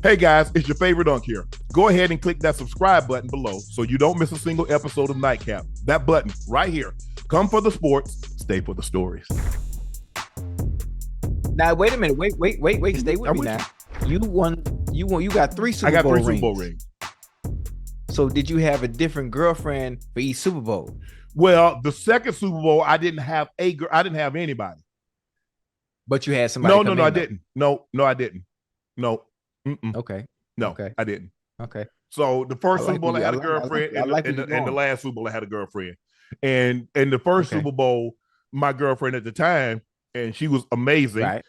Hey guys, it's your favorite Unk here. Go ahead and click that subscribe button below so you don't miss a single episode of Nightcap. That button right here. Come for the sports, stay for the stories. Now wait a minute. Wait. Stay with me now. You won. You got 3 Super Bowl rings. Super Bowl rings. So did you have a different girlfriend for each Super Bowl? Well, the second Super Bowl, I didn't have a girl. I didn't have anybody. But you had somebody. No, I didn't. No, I didn't. No. Mm-mm. Okay. No, okay. I didn't. Okay. So the first Super Bowl I had a girlfriend, and the last Super Bowl I had a girlfriend, and the first Super Bowl, my girlfriend at the time, and she was amazing. Right.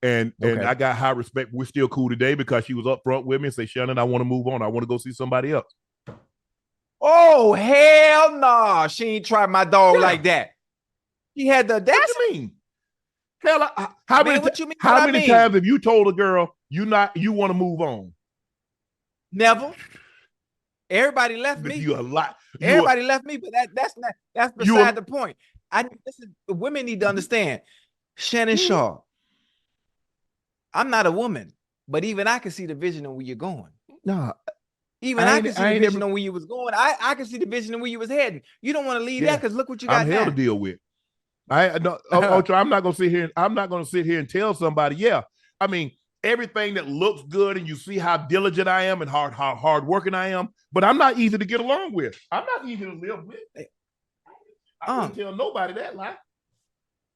And I got high respect. We're still cool today because she was up front with me and say, Shannon, I want to move on. I want to go see somebody else. Oh, hell no. She ain't tried my dog like that. She had the audacity. What you mean? Hell, how many times have you told a girl you want to move on? Never. Everybody left me. You a lot. Everybody left me, but that's beside the point. Women need to understand. Shannon Sharpe. I'm not a woman, but even I can see the vision of where you're going. No. Even I can see the vision on where you was going. I can see the vision of where you was heading. You don't want to leave that because look what you got. I'm hell to deal with. Ocho, I'm not gonna sit here. I'm not gonna sit here and tell somebody. Yeah, I mean everything that looks good, and you see how diligent I am and how hard working I am. But I'm not easy to get along with. I'm not easy to live with. I don't tell nobody that lie.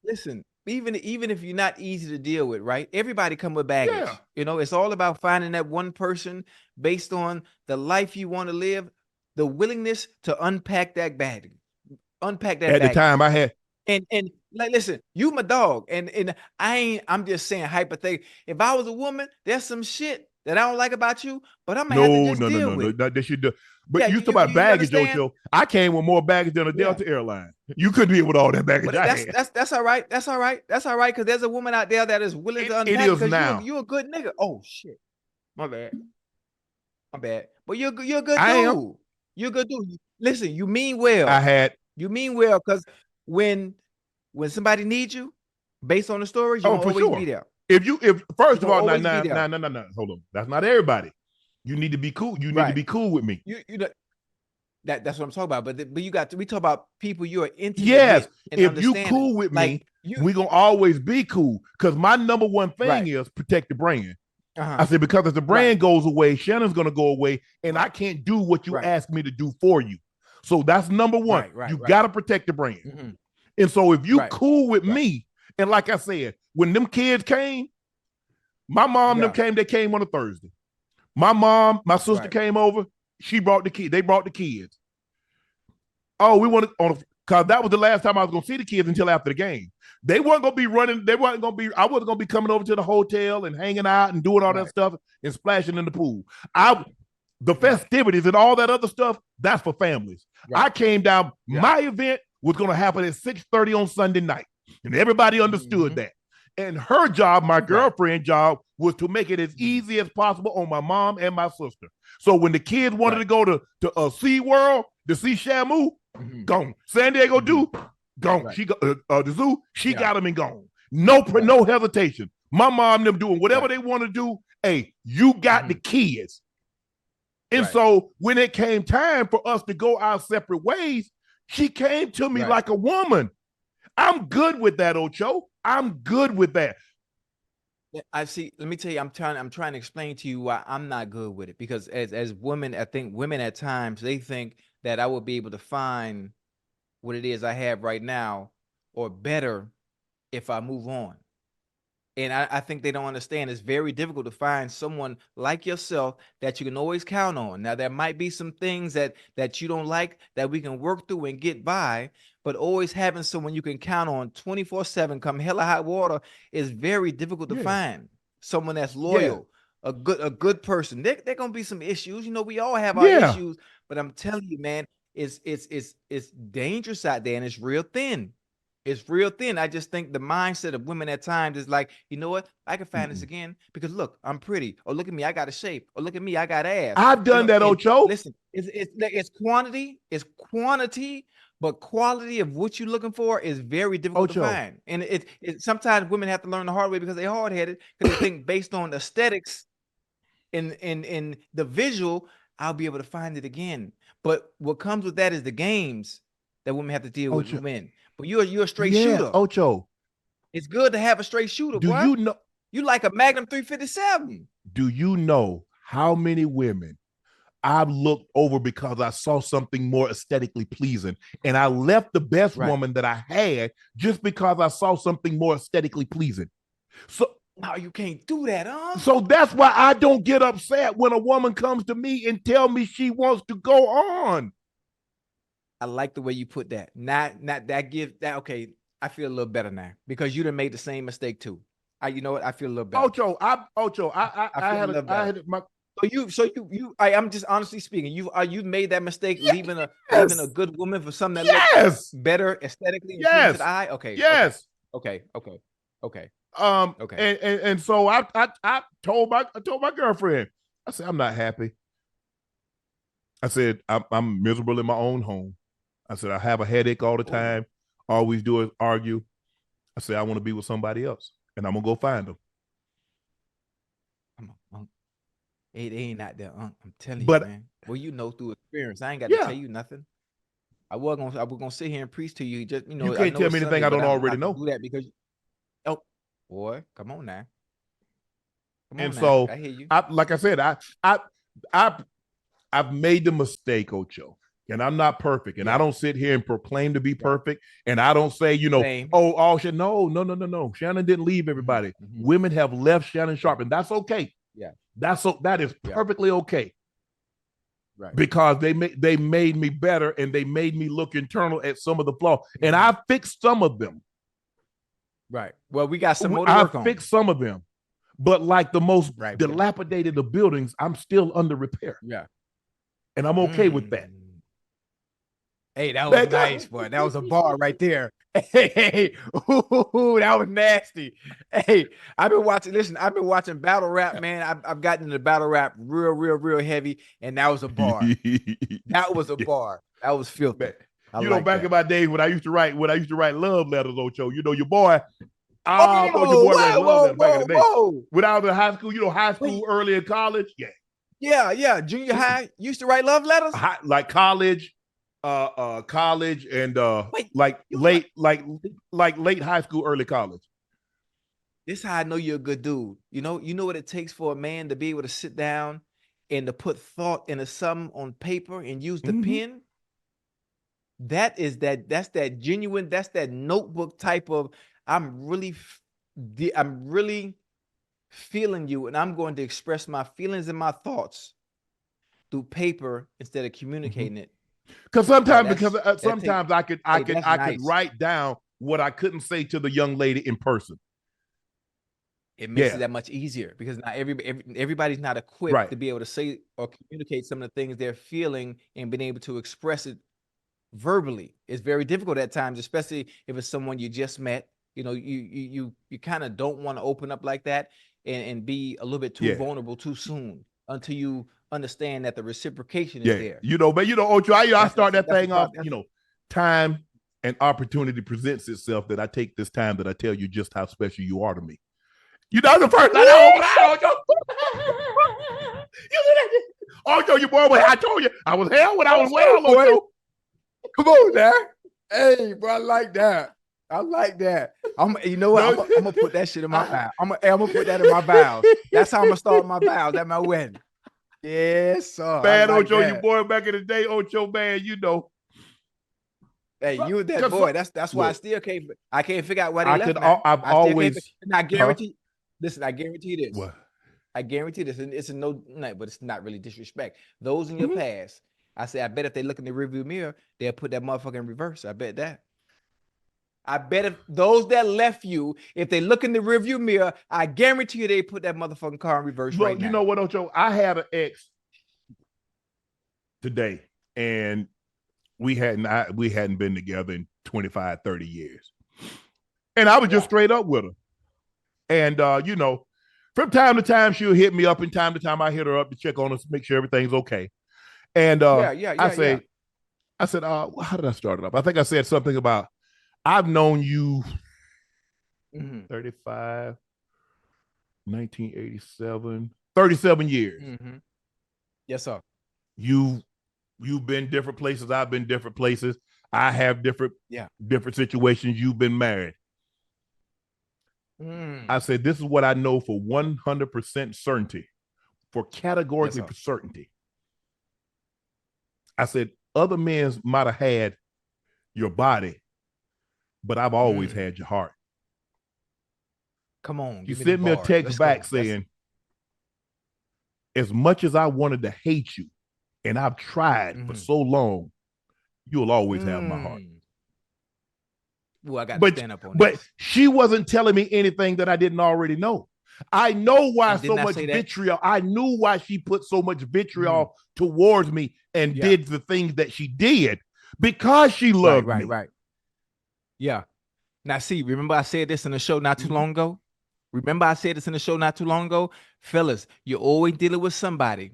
Listen, even if you're not easy to deal with, right? Everybody come with baggage. Yeah. You know, it's all about finding that one person based on the life you want to live, the willingness to unpack that baggage. Unpack that. At the time, I had. And like, listen, you my dog, and I'm just saying hypothetically. If I was a woman, there's some shit that I don't like about you, but I'm gonna have to just deal with it. No, that you do. But yeah, you talk about baggage, Ocho. I came with more baggage than a Delta airline. You couldn't deal with all that baggage. That's all right. That's all right. That's all right. Because there's a woman out there that is willing to unpack. It is now. You're a good nigga. Oh shit, my bad. But you're a good dude. You're a good dude. Listen, you mean well. You mean well because when somebody needs you, based on the stories, you always be there. If first of all, no, hold on. That's not everybody. You need to be cool. You need to be cool with me. You know, that's what I'm talking about. But we talk about people you are intimate. Yes, if you cool with me, we gonna always be cool. Because my number one thing is protect the brand. I said because if the brand goes away, Shannon's gonna go away, and I can't do what you ask me to do for you. So that's number one. You gotta protect the brand. Mm-hmm. And so if you cool with me, and like I said, when them kids came, my mom them came. They came on a Thursday. My sister came over. She brought the kids. They brought the kids. Oh, we wanted because that was the last time I was gonna see the kids until after the game. They weren't gonna be running. I wasn't gonna be coming over to the hotel and hanging out and doing all that stuff and splashing in the pool. The festivities and all that other stuff, that's for families. I came down. My event was gonna happen at 6:30 on Sunday night, and everybody understood that. And her job, my girlfriend's job, was to make it as easy as possible on my mom and my sister. So when the kids wanted to go to SeaWorld, to see Shamu, gone. San Diego gone. She got the zoo. She got them and gone. No hesitation. My mom them doing whatever they want to do. Hey, you got the kids. And so when it came time for us to go our separate ways, she came to me like a woman. I'm good with that, Ocho. I'm good with that. I see. Let me tell you, I'm trying to explain to you why I'm not good with it. Because as women, I think women at times, they think that I will be able to find what it is I have right now or better if I move on. And I think they don't understand. It's very difficult to find someone like yourself that you can always count on. Now, there might be some things that you don't like that we can work through and get by, but always having someone you can count on 24/7, come hell or high water, is very difficult to find. Someone that's loyal, a good person. There gonna be some issues. You know, we all have our issues, but I'm telling you, man, it's dangerous out there and it's real thin. It's real thin. I just think the mindset of women at times is like, you know what? I can find this again because look, I'm pretty. Or look at me, I got a shape. Or look at me, I got ass. I've done that, Ocho. Listen, it's quantity, but quality of what you're looking for is very difficult to find. And it sometimes women have to learn the hard way because they're hard-headed because they think based on aesthetics, in the visual, I'll be able to find it again. But what comes with that is the games that women have to deal with men. But you're a straight shooter. Ocho. It's good to have a straight shooter, Do boy. you know? You like a Magnum 357. Do you know how many women I've looked over because I saw something more aesthetically pleasing, and I left the best woman that I had just because I saw something more aesthetically pleasing? So no, you can't do that, huh? So that's why I don't get upset when a woman comes to me and tell me she wants to go on. I like the way you put that. Not that give that. Okay, I feel a little better now because you done made the same mistake too. You know what? I feel a little better. Ocho, I had my. I'm just honestly speaking. You made that mistake, leaving a good woman for something that looks better aesthetically. Yes. To the eye. Okay. Yes. Okay. And so I told my girlfriend. I said, I'm not happy. I said, I'm miserable in my own home. I said, I have a headache all the time. Always do is argue. I said, I want to be with somebody else, and I'm gonna go find them. It ain't out there, I'm telling you, man. Well, you know through experience. I ain't got to tell you nothing. I was gonna sit here and preach to you. Just you can't tell me anything I don't already know. Do that because boy, come on now. So I hear you. Like I said, I've made the mistake, Ocho. And I'm not perfect. And I don't sit here and proclaim to be perfect. And I don't say, no. Shannon didn't leave everybody. Mm-hmm. Women have left Shannon Sharpe, and that's okay. Yeah. That is perfectly okay. Right. Because they made me better, and they made me look internal at some of the flaws. Mm-hmm. And I fixed some of them. Right. Well, we got some more to work on. I fixed some of them. But like the most dilapidated of buildings, I'm still under repair. Yeah. And I'm okay with that. Hey, that was nice, boy. That was a bar right there. Hey, ooh, that was nasty. Hey, I've been watching battle rap, man. I've gotten into battle rap real heavy, and that was a bar. That was a bar. That was filthy. Back in my days when I used to write love letters, Ocho, your boy. Your boy writes love letters back in the day. When I was in high school, high school, early in college, yeah. Junior high, used to write love letters? Like college. College and late high school, early college. This is how I know you're a good dude. You know what it takes for a man to be able to sit down and to put thought into something on paper and use the pen. That's that genuine, that's that notebook type of I'm really feeling you, and I'm going to express my feelings and my thoughts through paper instead of communicating it. Because sometimes I could write down what I couldn't say to the young lady in person. It makes it that much easier because not everybody's not equipped to be able to say or communicate some of the things they're feeling and being able to express it verbally. It's very difficult at times, especially if it's someone you just met. You kind of don't want to open up like that and be a little bit too vulnerable too soon until you understand that the reciprocation is there. Ocho, I start that thing off, time and opportunity presents itself that I take this time that I tell you just how special you are to me. The first time Ocho, your boy, I told you, I was hell when I was well, Ocho. Come on now. Hey, bro, I like that. You know what? I'm gonna put that shit in my vow. I'm gonna put that in my vows. That's how I'm gonna start my vows at my wedding. Yes, sir. Man, Ocho, your boy back in the day, Ocho, man, Hey, you and that boy. That's why I can't figure out why they left. I've always. I guarantee. Listen, I guarantee this. What? I guarantee this, and it's a no, but it's not really disrespect. Those in your past, I say, I bet if they look in the rearview mirror, they'll put that motherfucker in reverse. I bet that. I bet if those that left you, if they look in the rearview mirror, I guarantee you they put that motherfucking car in reverse right now. You know what, Ocho? I had an ex today, and we hadn't been together in 25, 30 years. And I was just straight up with her. And, from time to time, she'll hit me up, and time to time I hit her up to check on us, make sure everything's okay. And I said, how did I start it up? I think I said something about, I've known you 35, 1987. 37 years. Mm-hmm. Yes, sir. You've been different places. I've been different places. I have different situations. You've been married. I said, this is what I know for 100% certainty, for categorically certainty. I said, other men might have had your body, but I've always had your heart. Come on. You sent me a text back saying, as much as I wanted to hate you, and I've tried for so long, you'll always have my heart. Well, I got to stand up on but this. She wasn't telling me anything that I didn't already know. I know why so much vitriol. I knew why she put so much vitriol towards me and did the things that she did, because she loved me. Right. Yeah. Now, see, remember I said this in the show not too long ago? Fellas, you're always dealing with somebody.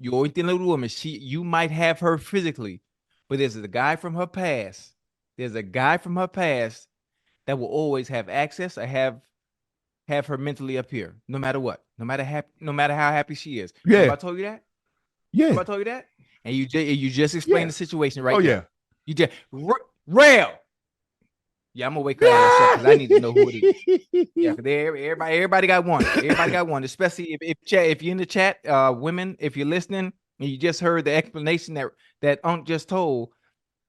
You're always dealing with a woman. You might have her physically, but there's a guy from her past. There's a guy from her past that will always have access or have her mentally up here, no matter what, no matter how happy she is. Yeah. Remember I told you that? Yeah. Remember I told you that? And you just explained the situation right there. Yeah. You just rail. Yeah, I'm gonna wake her ass up because I need to know who it is. Yeah, because everybody got one. Everybody got one. Especially if you're in the chat, women, if you're listening and you just heard the explanation that Unc just told,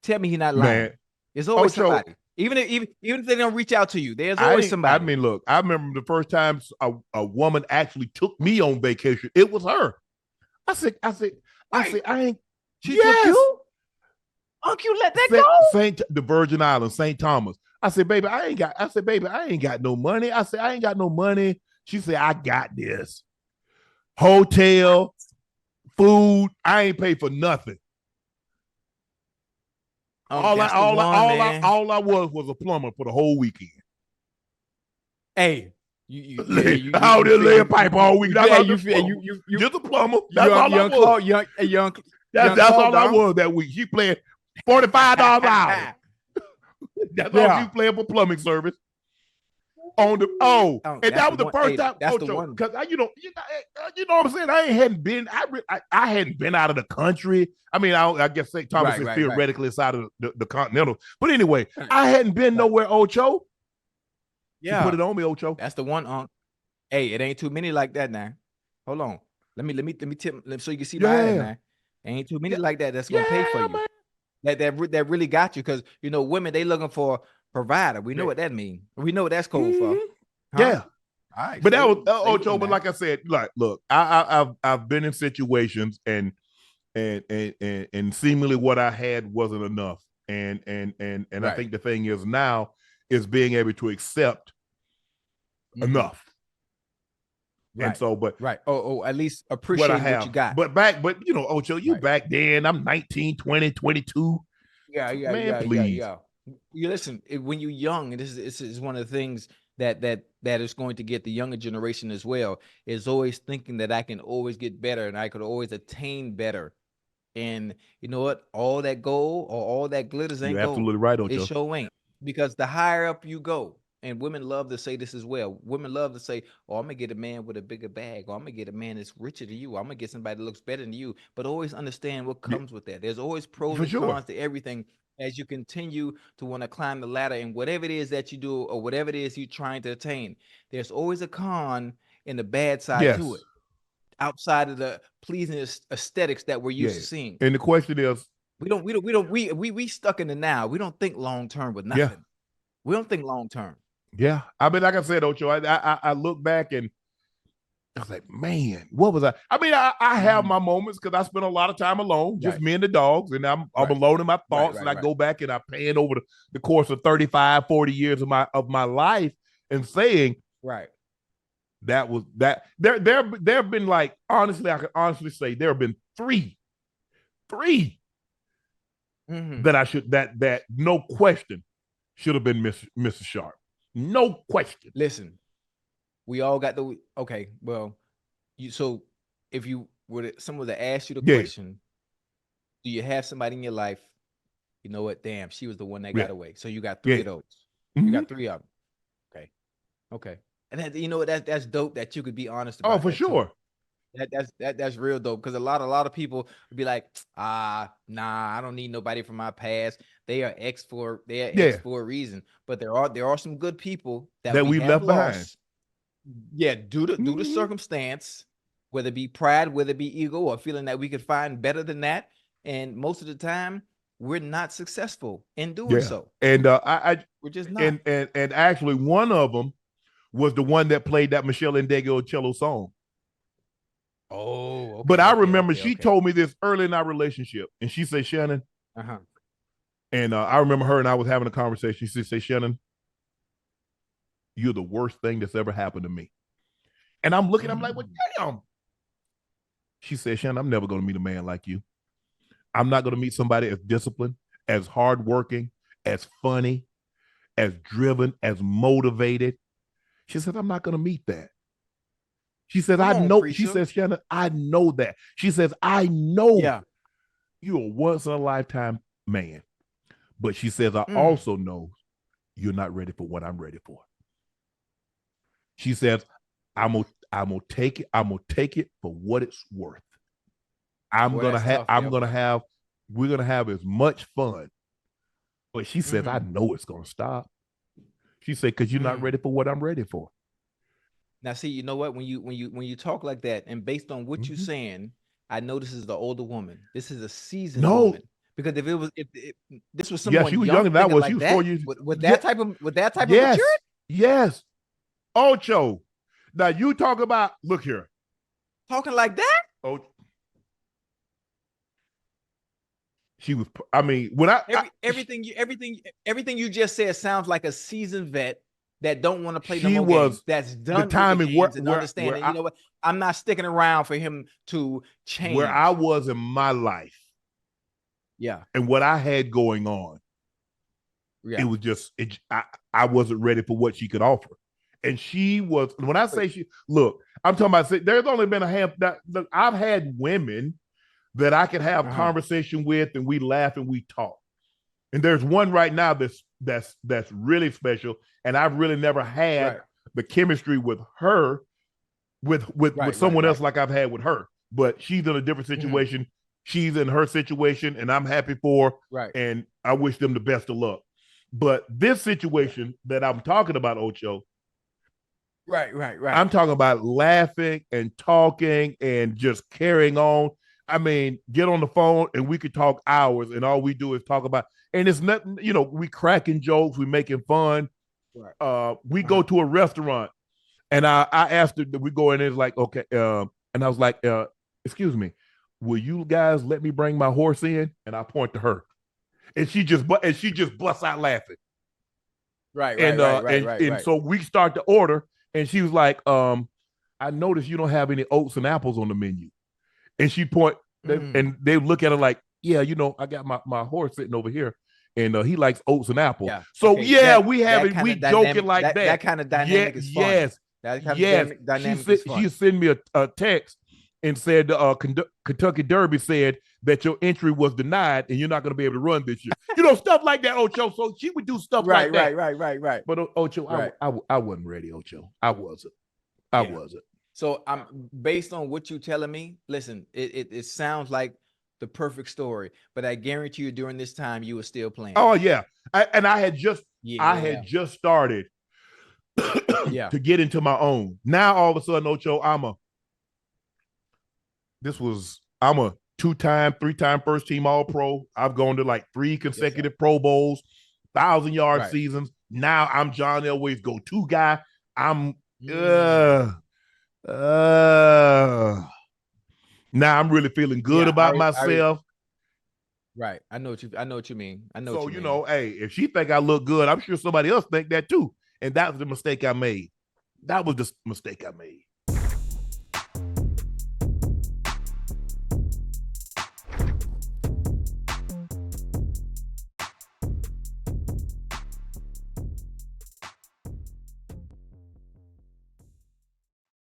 tell me he's not lying. Man. There's always somebody. Even if they don't reach out to you, there's always somebody. I mean, look, I remember the first time a woman actually took me on vacation. It was her. I said, I ain't. She took you? Unc, you let that go? The Virgin Islands, St. Thomas. I said, baby, I ain't got no money. I said, I ain't got no money. She said, I got this. Hotel, food, I ain't paid for nothing. All I was a plumber for the whole weekend. Hey, you out there laying pipe all week. You're the plumber. That's all I was. That's all I was that week. She playing $45 an hour. That's all you playing for plumbing service. And that was the first time. That's the one. Because you know what I'm saying. I hadn't been out of the country. I mean, I guess St. Thomas is theoretically inside of the continental. But anyway, I hadn't been nowhere. Ocho. Yeah, you put it on me, Ocho. That's the one. Hey, it ain't too many like that now. Hold on. Let me tip so you can see the eye now. Ain't too many like that. That's gonna pay for you. Man. That really got you, because you know women, they looking for a provider. We know what that means. We know what that's code for. Huh? Yeah. All right. But that was Ocho. But like I said, look, I've been in situations and seemingly what I had wasn't enough. And I think the thing is now is being able to accept enough. Right. And so, but at least appreciate what you got. But you know, Ocho, you back then, I'm 19, 20, 22. Yeah. Please. Yeah. You listen, when you're young, and this is one of the things that is going to get the younger generation as well, is always thinking that I can always get better and I could always attain better. And you know what? All that gold or all that glitters ain't gold. You're absolutely right, Ocho. It sure ain't. Because the higher up you go, and women love to say this as well. Women love to say, oh, I'm going to get a man with a bigger bag, or I'm going to get a man that's richer than you, or I'm going to get somebody that looks better than you. But always understand what comes with that. There's always pros and cons to everything as you continue to want to climb the ladder, and whatever it is that you do or whatever it is you're trying to attain. There's always a con and the bad side to it, outside of the pleasing aesthetics that we're used to seeing. And the question is, we stuck in the now. We don't think long term with nothing. Yeah. We don't think long term. Yeah, I mean, like I said, Ocho, I look back and I was like, man, what was I? I mean, I have my moments because I spend a lot of time alone, just me and the dogs, and I'm alone in my thoughts, and I go back and I pan over the course of 35, 40 years of my life and saying, that was that. There have been, like, honestly, I can honestly say there have been three that no question should have been Mrs. Sharpe. No question. Listen, we all got well, so if you were someone to ask you the question, do you have somebody in your life, you know what, damn, she was the one that got away. So you got 3 of those. You got 3 of them. Okay. And that, you know, that's dope that you could be honest about. Oh, for sure. That's real though, because a lot of people would be like, nah, I don't need nobody from my past. They are X for a reason. But there are some good people that we have left behind. lost. Yeah, due to circumstance, whether it be pride, whether it be ego, or feeling that we could find better than that. And most of the time, we're not successful in doing so. And we're just not. And actually, one of them was the one that played that Michelle Indego cello song. Oh, okay, but I remember she told me this early in our relationship, and she said, Shannon, and I remember her and I was having a conversation. She said, Shannon, you're the worst thing that's ever happened to me. And I'm looking, I'm like, well, damn. She said, Shannon, I'm never going to meet a man like you. I'm not going to meet somebody as disciplined, as hardworking, as funny, as driven, as motivated. She said, I'm not going to meet that. She says, I know. She says, Shannon, I know that. She says, I know you're a once in a lifetime man. But she says, I also know you're not ready for what I'm ready for. She says, I'm gonna take it. I'm gonna take it for what it's worth. We're gonna have as much fun. But she says, I know it's gonna stop. She said, because you're not ready for what I'm ready for. Now, see, you know what? When you talk like that, and based on what you're saying, I know this is the older woman. This is a seasoned woman. Because if this was someone she was younger than that was. She was 4 years with that type of maturity. Yes. Ocho. Now you talk about, look here. Talking like that? Oh, she was. I mean, when everything you just said sounds like a seasoned vet that don't want to play no more games. That's done the timing with the games and understanding. You know what? I'm not sticking around for him to change. Where I was in my life, and what I had going on, it was just I wasn't ready for what she could offer. And she was, when I say look, I'm talking about, there's only been a handful. I've had women that I could have conversation with, and we laugh and we talk. And there's one right now that's really special, and I've really never had the chemistry with her, with someone else like I've had with her. But she's in a different situation. She's in her situation, and I'm happy for her, and I wish them the best of luck. But this situation that I'm talking about, Ocho, I'm talking about laughing and talking and just carrying on. I mean, get on the phone and we could talk hours, and all we do is talk about, and it's nothing, we cracking jokes, we making fun. We go to a restaurant, and I asked her, we go in, and it's like, okay. And I was like, excuse me, will you guys let me bring my horse in? And I point to her, and she just busts out laughing. And so we start to order, and she was like, I noticed you don't have any oats and apples on the menu. And she and they look at her like, yeah, I got my horse sitting over here, and he likes oats and apples. Yeah. So we joking like that. That kind of dynamic is fun. Yes. That kind of dynamic is fun. She sent me a text and said Kentucky Derby said that your entry was denied and you're not going to be able to run this year. Stuff like that, Ocho. So she would do stuff like that. Right. But Ocho, I wasn't ready, Ocho. I wasn't. So I'm based on what you're telling me. Listen, it sounds like the perfect story, but I guarantee you during this time you were still playing. Oh yeah, I had just started to get into my own. Now all of a sudden, Ocho, I'm a 2-time, 3-time first team All Pro. I've gone to like 3 consecutive Pro Bowls, 1,000-yard seasons. Now I'm John Elway's go-to guy. I'm now I'm really feeling good about myself. Right. I know what you mean. Hey, if she think I look good, I'm sure somebody else think that too. And that was the mistake I made.